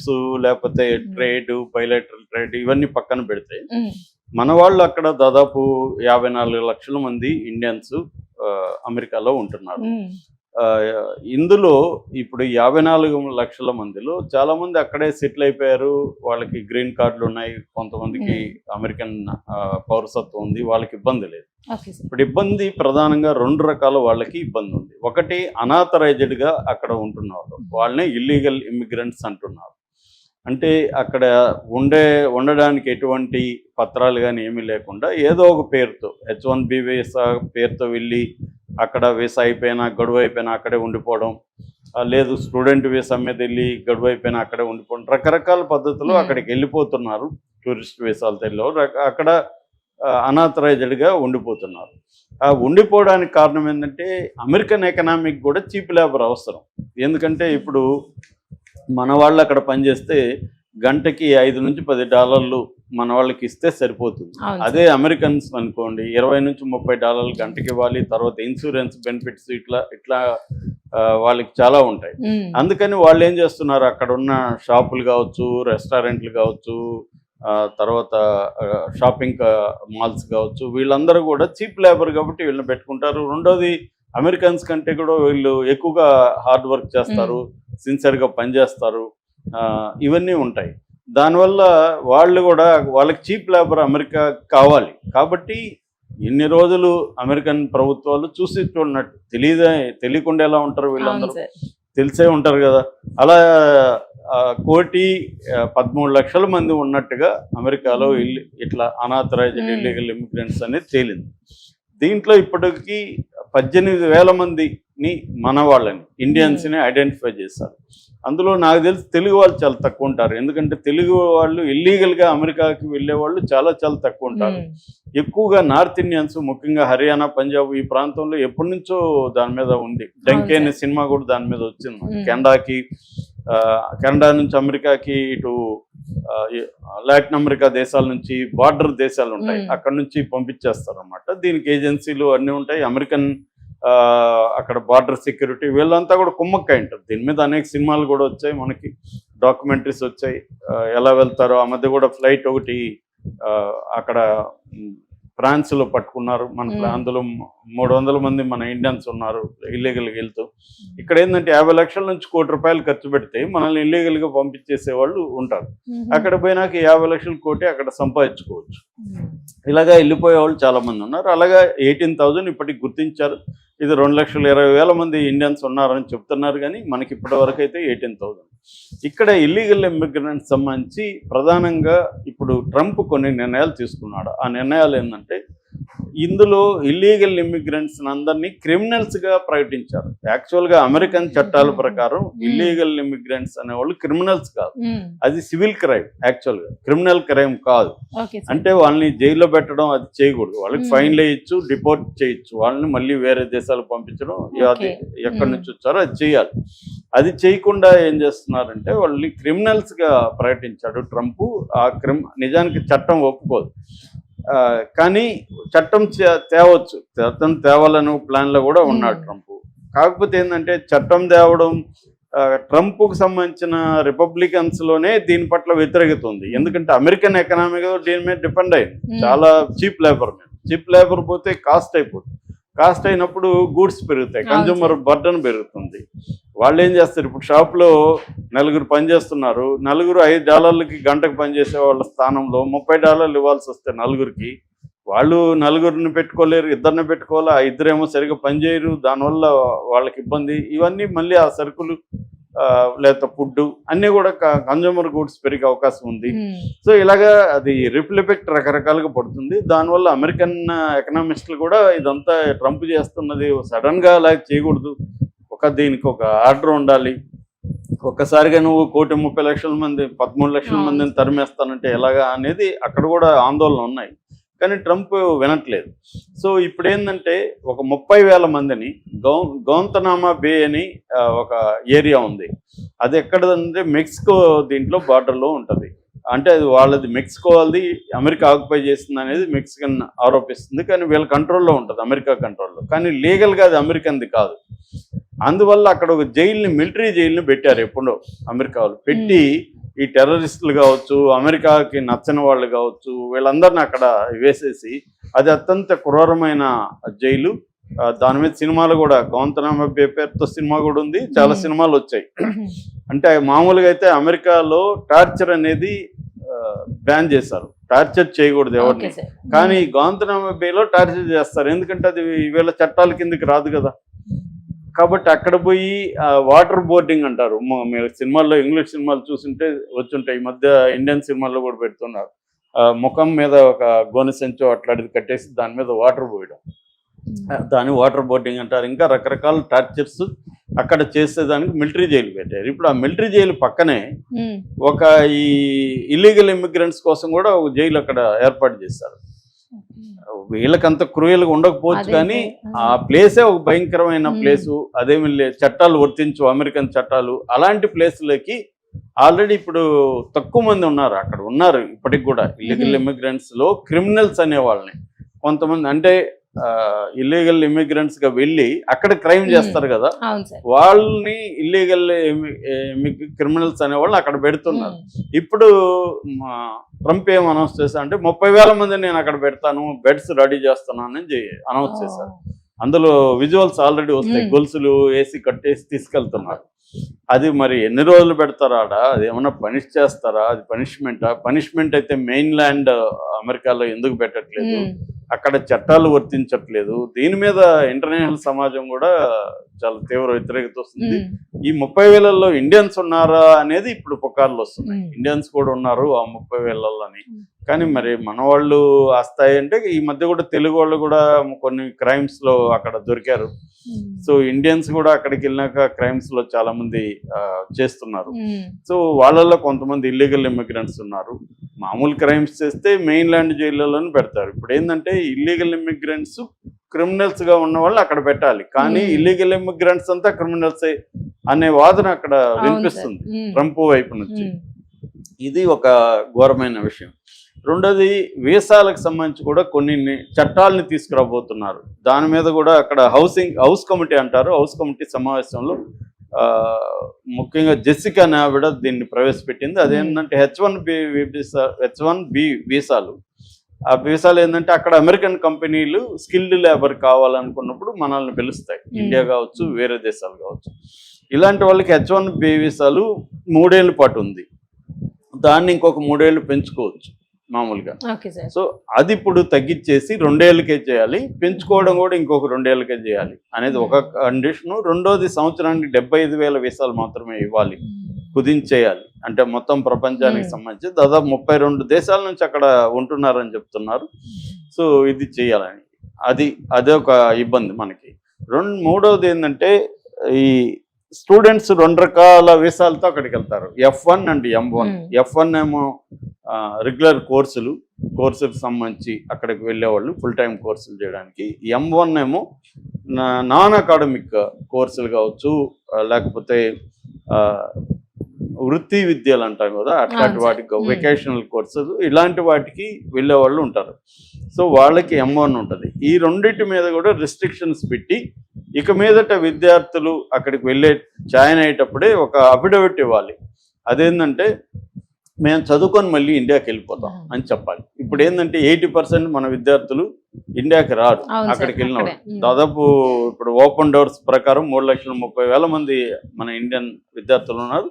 Tariffs లేకపోతే trade, bilateral trade ఇవన్నీ పక్కన పెడితే మన వాళ్ళు అక్కడ దాదాపు 54 లక్షల మంది ఇండియన్స్ అమెరికాలో ఉంటున్నారు. ఇందులో ఇప్పుడు 54 లక్షల మందిలో చాలా మంది అక్కడే సెటిల్ అయిపోయారు. వాళ్ళకి గ్రీన్ కార్డులు ఉన్నాయి, కొంతమందికి అమెరికన్ పౌరసత్వం ఉంది, వాళ్ళకి ఇబ్బంది లేదు. ఇప్పుడు ఇబ్బంది ప్రధానంగా 2 రకాల వాళ్ళకి ఇబ్బంది ఉంది. ఒకటి అనాథరైజ్డ్గా అక్కడ ఉంటున్నారు, వాళ్ళనే ఇల్లీగల్ ఇమిగ్రెంట్స్ అంటున్నారు. అంటే అక్కడ ఉండడానికి ఎటువంటి పత్రాలు కానీ ఏమీ లేకుండా ఏదో ఒక పేరుతో H1B వీసా పేరుతో వెళ్ళి అక్కడ వీసా అయిపోయినా గడువు అయిపోయినా అక్కడే ఉండిపోవడం, లేదు స్టూడెంట్ వీసా మీద వెళ్ళి గడువు అయిపోయినా అక్కడే ఉండిపోవడం, రకరకాల పద్ధతులు అక్కడికి వెళ్ళిపోతున్నారు. టూరిస్ట్ వీసాలతో అక్కడ అనాథరైజ్డ్గా ఉండిపోతున్నారు. ఆ ఉండిపోవడానికి కారణం ఏంటంటే అమెరికన్ ఎకనామిక్ కూడా చీప్ లేబర్ అవసరం. ఎందుకంటే ఇప్పుడు మన వాళ్ళు అక్కడ పనిచేస్తే గంటకి $5 నుంచి $10 మన వాళ్ళకి ఇస్తే సరిపోతుంది. అదే అమెరికన్స్ అనుకోండి $20 నుంచి $30 గంటకి ఇవ్వాలి, తర్వాత ఇన్సూరెన్స్ బెనిఫిట్స్ ఇట్లా వాళ్ళకి చాలా ఉంటాయి. అందుకని వాళ్ళు ఏం చేస్తున్నారు, అక్కడ ఉన్న షాపులు కావచ్చు, రెస్టారెంట్లు కావచ్చు, తర్వాత షాపింగ్ మాల్స్ కావచ్చు, వీళ్ళందరూ కూడా చీప్ లేబర్ కాబట్టి వీళ్ళని పెట్టుకుంటారు. రెండోది అమెరికన్స్ కంటే కూడా వీళ్ళు ఎక్కువగా హార్డ్ వర్క్ చేస్తారు, సిన్సియర్గా పనిచేస్తారు, ఇవన్నీ ఉంటాయి. దానివల్ల వాళ్ళు కూడా వాళ్ళకి చీప్ లేబర్ అమెరికా కావాలి కాబట్టి ఇన్ని రోజులు అమెరికన్ ప్రభుత్వాలు చూసి చూడనట్టు తెలియకుండా ఎలా ఉంటారు వీళ్ళందరూ, తెలిసే ఉంటారు కదా. అలా 1,13,00,000 మంది ఉన్నట్టుగా అమెరికాలో ఇట్లా అనాథరైజ్డ్ ఇల్లీగల్ ఇమిగ్రెంట్స్ అనేది తేలింది. దీంట్లో ఇప్పటికీ 18,000 మందిని మన వాళ్ళని ఇండియన్స్ని ఐడెంటిఫై చేశారు. అందులో నాకు తెలిసి తెలుగు వాళ్ళు చాలా తక్కువ ఉంటారు. ఎందుకంటే తెలుగు వాళ్ళు ఇల్లీగల్గా అమెరికాకి వెళ్ళే వాళ్ళు చాలా తక్కువ ఉంటారు. ఎక్కువగా నార్త్ ఇండియన్స్, ముఖ్యంగా హర్యానా, పంజాబ్ ఈ ప్రాంతంలో ఎప్పటి నుంచో దాని మీద ఉంది. డంకే అనే సినిమా కూడా దాని మీద వచ్చింది. కెనడా నుంచి అమెరికాకి, ఇటు లాటిన్ అమెరికా దేశాల నుంచి బార్డర్ దేశాలు ఉంటాయి, అక్కడ నుంచి పంపించేస్తారు అన్నమాట. దీనికి ఏజెన్సీలు అన్నీ ఉంటాయి. అమెరికన్ అక్కడ బార్డర్ సెక్యూరిటీ వీళ్ళంతా కూడా కుమ్మక్కై ఉంటారు. దీని మీద అనేక సినిమాలు కూడా వచ్చాయి, మనకి డాక్యుమెంటరీస్ వచ్చాయి ఎలా వెళ్తారో. ఆ మధ్య కూడా ఫ్లైట్ ఒకటి అక్కడ ఫ్రాన్స్లో పట్టుకున్నారు. అందులో 300 మంది మన ఇండియన్స్ ఉన్నారు ఇల్లీగల్గా వెళ్తూ. ఇక్కడ ఏంటంటే 50 లక్షల నుంచి ₹1 కోటి ఖర్చు పెడితే మనల్ని ఇల్లీగల్గా పంపించేసే వాళ్ళు ఉంటారు. అక్కడ పోయినాక 50 లక్షల కోటి అక్కడ సంపాదించుకోవచ్చు. ఇలాగా వెళ్ళిపోయే వాళ్ళు చాలా మంది ఉన్నారు. అలాగా 18,000 ఇప్పటికి గుర్తించారు. ఇది 2,20,000 మంది ఇండియన్స్ ఉన్నారని చెప్తున్నారు, కానీ మనకి ఇప్పటి వరకు అయితే 18,000. ఇక్కడ ఇల్లీగల్ ఇమిగ్రెంట్స్ సంబంధించి ప్రధానంగా ఇప్పుడు ట్రంప్ కొన్ని నిర్ణయాలు తీసుకున్నాడు. ఆ నిర్ణయాలు ఏంటంటే ఇందులో ఇల్లీగల్ ఇమిగ్రెంట్స్ అందరినీ క్రిమినల్స్గా ప్రకటించారు. యాక్చువల్గా అమెరికన్ చట్టాల ప్రకారం ఇల్లీగల్ ఇమిగ్రెంట్స్ అనేవాళ్ళు క్రిమినల్స్ కాదు, అది సివిల్ క్రైమ్. యాక్చువల్గా క్రిమినల్ క్రైమ్ కాదు. అంటే వాళ్ళని జైల్లో పెట్టడం అది చేయకూడదు. వాళ్ళకి ఫైన్లు వేయచ్చు, డిపోర్ట్ చేయొచ్చు, వాళ్ళని మళ్ళీ వేరే దేశాలకు పంపించడం, అది ఎక్కడి నుంచి వచ్చారో అది చేయాలి. అది చేయకుండా ఏం చేస్తున్నారంటే వాళ్ళని క్రిమినల్స్గా ప్రకటించాడు ట్రంప్. నిజానికి చట్టం ఒప్పుకోదు, కానీ చట్టం తేవాలని ప్లాన్లో కూడా ఉన్నాడు ట్రంప్. కాకపోతే ఏంటంటే చట్టం తేవడం ట్రంప్కు సంబంధించిన రిపబ్లికన్స్లోనే దీని పట్ల వ్యతిరేకత ఉంది. ఎందుకంటే అమెరికన్ ఎకనామీ దీని మీద డిపెండ్ అయింది, చాలా చీప్ లేబర్ మీద. చీప్ లేబర్ పోతే కాస్ట్ అయిపోతుంది. కాస్ట్ అయినప్పుడు గూడ్స్ పెరుగుతాయి, కన్జ్యూమర్ బర్డన్ పెరుగుతుంది. వాళ్ళు ఏం చేస్తారు, ఇప్పుడు షాప్లో 4 పని చేస్తున్నారు, $5 గంటకు పనిచేసే వాళ్ళ స్థానంలో $30 ఇవ్వాల్సి వస్తే నలుగురికి, వాళ్ళు 4 పెట్టుకోలేరు, 2 పెట్టుకోవాలి. ఆ 2 సరిగ్గా పనిచేయరు, దానివల్ల వాళ్ళకి ఇబ్బంది. ఇవన్నీ మళ్ళీ ఆ సరుకులు లేకపోతే ఫుడ్ అన్నీ కూడా కన్జ్యూమర్ గూడ్స్ పెరిగే అవకాశం ఉంది. సో ఇలాగా అది రిపిల్ ఎఫెక్ట్ రకరకాలుగా పడుతుంది. దానివల్ల అమెరికన్ ఎకనామిస్టులు కూడా ఇదంతా ట్రంప్ చేస్తున్నది సడన్గా అలా చేయకూడదు, దీనికి ఒక ఆర్డర్ ఉండాలి. ఒక్కసారిగా నువ్వు 1,30,00,000 మంది 13 లక్షల మందిని తరిమేస్తానంటే ఎలాగా అనేది అక్కడ కూడా ఆందోళన ఉన్నాయి. కానీ ట్రంప్ వినట్లేదు. సో ఇప్పుడు ఏంటంటే ఒక 30,000 మందిని గౌంతనామా బే అని ఒక ఏరియా ఉంది, అది ఎక్కడంటే మెక్సికో దీంట్లో బార్డర్లో ఉంటుంది. అంటే అది వాళ్ళది, మెక్సికో వాళ్ళది, అమెరికా ఆక్యుపై చేస్తుంది అనేది మెక్సికన్ ఆరోపిస్తుంది. కానీ వీళ్ళ కంట్రోల్లో ఉంటుంది, అమెరికా కంట్రోల్లో. కానీ లీగల్గా అది అమెరికన్ది కాదు. అందువల్ల అక్కడ ఒక జైలుని, మిలిటరీ జైలుని పెట్టారు ఎప్పుడో అమెరికా వాళ్ళు. పెట్టి ఈ టెర్రరిస్టులు కావచ్చు, అమెరికాకి నచ్చని వాళ్ళు కావచ్చు, వీళ్ళందరిని అక్కడ వేసేసి అది అత్యంత క్రూరమైన జైలు. దాని మీద సినిమాలు కూడా, గౌంతనామా బే పేరుతో సినిమా కూడా ఉంది, చాలా సినిమాలు వచ్చాయి. అంటే మామూలుగా అయితే అమెరికాలో టార్చర్ అనేది బ్యాన్ చేశారు, టార్చర్ చేయకూడదు ఎవరిని. కానీ గౌంతనామా బేలో టార్చర్ చేస్తారు, ఎందుకంటే అది వీళ్ళ చట్టాల కిందకి రాదు కదా. కాబట్టి అక్కడ పోయి వాటర్ బోర్డింగ్ అంటారు, మీరు సినిమాల్లో ఇంగ్లీష్ సినిమాలు చూస్తుంటే వచ్చుంటాయి, ఈ మధ్య ఇండియన్ సినిమాల్లో కూడా పెడుతున్నారు. ముఖం మీద ఒక గోనె సంచో అట్లాంటిది కట్టేసి దాని మీద వాటర్ పోయడం, దాన్ని వాటర్ బోర్డింగ్ అంటారు. ఇంకా రకరకాల టార్చర్స్ అక్కడ చేసేదానికి మిలిటరీ జైలు పెట్టారు. ఇప్పుడు ఆ మిలిటరీ జైలు పక్కనే ఒక ఈ ఇల్లీగల్ ఇమిగ్రెంట్స్ కోసం కూడా ఒక జైలు అక్కడ ఏర్పాటు చేశారు. వీళ్ళకంత క్రూయల్గా ఉండకపోవచ్చు, కానీ ఆ ప్లేసే ఒక భయంకరమైన ప్లేసు. అదేమి చట్టాలు వర్తించు, అమెరికన్ చట్టాలు. అలాంటి ప్లేసులకి ఆల్రెడీ ఇప్పుడు తక్కువ మంది ఉన్నారు, అక్కడ ఉన్నారు ఇప్పటికి కూడా ఇల్లీగల్ ఇమిగ్రెంట్స్ లో క్రిమినల్స్ అనే వాళ్ళని కొంతమంది, అంటే ఇల్లీగల్ ఇమిగ్రెంట్స్ గా వెళ్ళి అక్కడ క్రైమ్ చేస్తారు కదా, వాళ్ళని ఇల్లీగల్ క్రిమినల్స్ అనే వాళ్ళని అక్కడ పెడుతున్నారు. ఇప్పుడు ట్రంప్ ఏం అనౌన్స్ చేశా అంటే 30,000 మంది నేను అక్కడ పెడతాను, బెడ్స్ రెడీ చేస్తున్నానని అనౌన్స్ చేశారు. అందులో విజువల్స్ ఆల్రెడీ వస్తాయి, గొలుసులు వేసి కట్టేసి తీసుకెళ్తున్నారు. అది మరి ఎన్ని రోజులు పెడతారా ఆడ, అది ఏమన్నా పనిష్ చేస్తారా, అది పనిష్మెంటా? పనిష్మెంట్ అయితే మెయిన్ ల్యాండ్ అమెరికాలో ఎందుకు పెట్టట్లేదు, అక్కడ చట్టాలు వర్తించట్లేదు. దీని మీద ఇంటర్నేషనల్ సమాజం కూడా చాలా తీవ్ర వ్యతిరేకత వస్తుంది. ఈ 30,000లో ఇండియన్స్ ఉన్నారా అనేది ఇప్పుడు పుకార్లు వస్తున్నాయి. ఇండియన్స్ కూడా ఉన్నారు ఆ 30,000 అని. కానీ మరి మన వాళ్ళు వస్తాయి అంటే ఈ మధ్య కూడా తెలుగు వాళ్ళు కూడా కొన్ని క్రైమ్స్ లో అక్కడ దొరికారు. సో ఇండియన్స్ కూడా అక్కడికి వెళ్ళినాక క్రైమ్స్ లో చాలా మంది చేస్తున్నారు. సో వాళ్ళల్లో కొంతమంది ఇల్లీగల్ ఇమిగ్రెంట్స్ ఉన్నారు. మామూలు క్రైమ్స్ చేస్తే మెయిన్ ల్యాండ్ జైళ్ళలోనే పెడతారు. ఇప్పుడు ఏంటంటే ఇల్లీగల్ ఇమిగ్రెంట్స్ క్రిమినల్స్ గా ఉన్న వాళ్ళు అక్కడ పెట్టాలి, కానీ ఇల్లీగల్ ఇమిగ్రెంట్స్ అంతా క్రిమినల్స్ అనే వాదన అక్కడ వినిపిస్తుంది ట్రంప్ వైపు నుంచి. ఇది ఒక ఘోరమైన విషయం. రెండోది, వీసాలకు సంబంధించి కూడా కొన్ని చట్టాలని తీసుకురాబోతున్నారు. దాని మీద కూడా అక్కడ హౌస్ కమిటీ అంటారు, హౌస్ కమిటీ సమావేశంలో ముఖ్యంగా జెసికా నావిడ దీన్ని ప్రవేశపెట్టింది. అదేంటంటే H1B వీసాలు. ఆ వీసాలు ఏంటంటే అక్కడ అమెరికన్ కంపెనీలు స్కిల్డ్ లేబర్ కావాలనుకున్నప్పుడు మనల్ని పిలుస్తాయి, ఇండియా కావచ్చు వేరే దేశాలు కావచ్చు. ఇలాంటి వాళ్ళకి H1B వీసాలు 3 ఏళ్ళ పాటు ఉంది, దాన్ని ఇంకొక 3 ఏళ్ళు పెంచుకోవచ్చు మామూలుగా. సో అది ఇప్పుడు తగ్గించేసి 2 ఏళ్ళకే చేయాలి, పెంచుకోవడం కూడా ఇంకొక 2 ఏళ్ళకే చేయాలి అనేది ఒక కండిషను. రెండోది, సంవత్సరానికి 75,000 వీసాలు మాత్రమే ఇవ్వాలి, కుదించేయాలి. అంటే మొత్తం ప్రపంచానికి సంబంధించి దాదాపు 32 దేశాల నుంచి అక్కడ ఉంటున్నారని చెప్తున్నారు. సో ఇది చేయాలని, అదే ఒక ఇబ్బంది మనకి. మూడవది ఏంటంటే, ఈ స్టూడెంట్స్ 2 రకాల వీసాలతో అక్కడికి వెళ్తారు, F1 అండ్ M1. F1 ఏమో రెగ్యులర్ కోర్సులకు సంబంధించి అక్కడికి వెళ్ళేవాళ్ళు ఫుల్ టైం కోర్సులు చేయడానికి. M1 ఏమో నాన్ అకాడమిక్ కోర్సులు కావచ్చు, లేకపోతే వృత్తి విద్యలు అంటాం కదా, అట్లాంటి వాటికి వెకేషనల్ కోర్సెస్, ఇలాంటి వాటికి వెళ్ళేవాళ్ళు ఉంటారు. సో వాళ్ళకి M1 ఉంటుంది. ఈ రెండింటి మీద కూడా రెస్ట్రిక్షన్స్ పెట్టి ఇక మీదట విద్యార్థులు అక్కడికి జాయిన్ అయ్యేటప్పుడే ఒక అఫిడవిట్ ఇవ్వాలి. అదేంటంటే, మేము చదువుకొని మళ్ళీ ఇండియాకి వెళ్ళిపోతాం అని చెప్పాలి. ఇప్పుడు ఏంటంటే 80% మన విద్యార్థులు ఇండియాకి రారు, అక్కడికి వెళ్ళినప్పుడు. దాదాపు ఇప్పుడు ఓపెన్ డోర్స్ ప్రకారం 3,30,000 మంది మన ఇండియన్ విద్యార్థులు ఉన్నారు.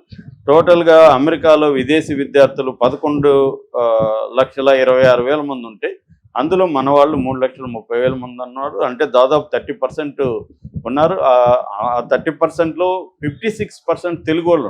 టోటల్గా అమెరికాలో విదేశీ విద్యార్థులు 11,26,000 మంది ఉంటే అందులో మన వాళ్ళు 3,30,000 మంది అన్నారు. అంటే దాదాపు 30% ఉన్నారు. ఆ 30%లో 56% తెలుగు వాళ్ళు ఉన్నారు.